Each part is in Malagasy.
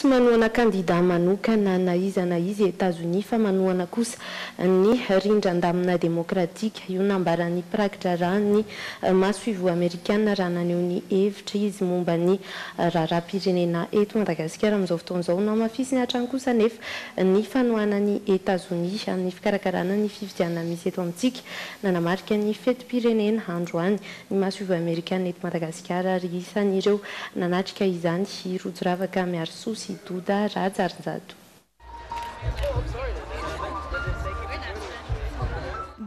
tsy manoana kandida manokana na izy États-Unis fa manoana kosa ny rindran-damina demokratika. Io nambaran'ny prakidrarany masoivo amerikana raha naneho ny hevitra izy momba ny raharaham-pirenena eto Madagasikara amin'izao fotoan'izao. Namafisy ny hatrany kosa nefa ny fanoana ny États-Unis amin'ny fikarakarana ny fifidianana misy eto amintsika nanamarika ny fetim-pirenena androany. Ny masoivo amerikana eto Madagasikara ary isan'ireo nanatrika izany rojo ravaka miaro soa sy doda rajarinjato.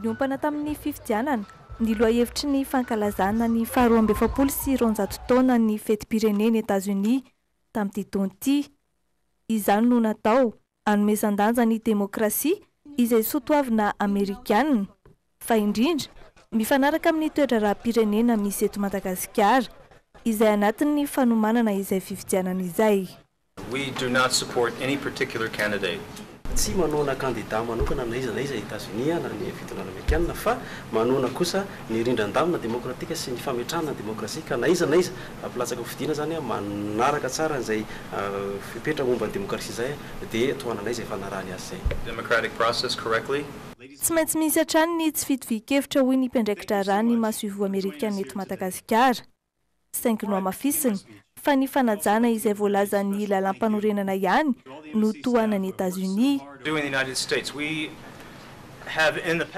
Niompana tamin'ny fifidianana ny lohahevitry ny fankalazana ny faharoa amby efapolo sy roanjato taona ny fetim-pirenena États-Unis tamin'ity taona ity. Izany no natao hanomezan-danja ny demokrasia izay soatoavina Amerikanina fa indrindra mifanaraka amin'ny toetra raharaham-pirenena misy eto Madagasikara izay anatin'ny fanomanana izay fifidianana izay. We do not support any particular candidate. Tsy manoana kandida manokana na iza États-Unis na ny fitonana Amerikanina fa manoana kosa ny rindran-damina demokratika sy ny fametrahana demokrasia ka na iza apilatsaka fidiana zany manaraka tsara izay fipetra momba ny demokrasia zay dia tohanana izay fanarahany azy zay. Democratic process correctly. Tsy maintsy misy hatrany ny tsy fitovin-kevitra hoy ny mpiandraikitra rany masoivo Amerikana eto Madagasikara. Saingy no amafisiny fa ny fanajana izay voalazan'ny lalam-panorenana ihany no tohanan'ny États-Unis.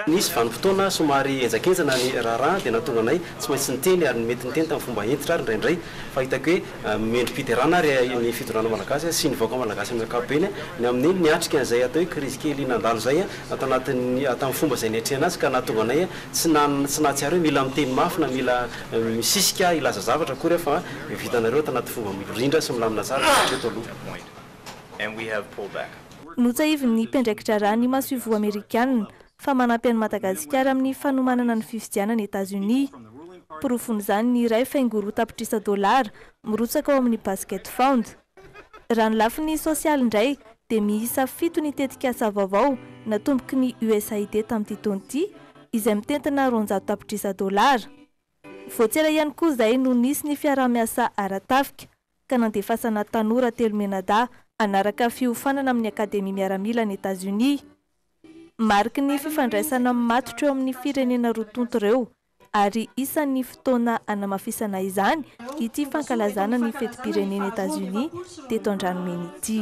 Nisy vanim-potoana somary enjakenjana ny raharaha dia natonga anay tsy maintsy niteny ary mety niteny tamin'ny fomba entitra ary indraindray fa hitako hoe mendrim-piterana ary ny fitondrana malagasy sy ny vahoaka malagasy amin'ny ankapobeny ny amin'ny niatrika izay atao hoe krizy kely nandalo zay atao tamin'ny fomba izay niatrehana azy ka natonga anay tsy nahatsiaro hoe mila miteny mafy na mila misisika ilaza zavatra akory fa vitanareo atao anaty fomba mirindra sy milamina tsara hatreto aloha. Notsahivin'ny mpiandraikitra rany masoivo Amerikanina fa manampy an'i Madagasikara amin'ny fanomanana ny fifidianana États-Unis. Porofon'izany ny iray faingoro tapitrisa $, mirotsaka ao amin'ny Basket Fund. Raha ny lafiny sosialy indray dia miisa 7 ny tetikasa vaovao natomboky ny USAID tamin'ity taona ity izay mitentina $200. Voatsera ihany koa izay no nisy ny fiaraha-miasa ara-tafika ka nandefasana tanora 3 menada anaraka fiofanana amin'ny Akademia Miaramila ny États-Unis. Mariky ny fifandraisana matotra eo amin'ny firenena rotonto ireo ary isan'ny fotoana anamafisana izany ity fankalazana ny fetim-pirenena États-Unis teto Andranomeny ity.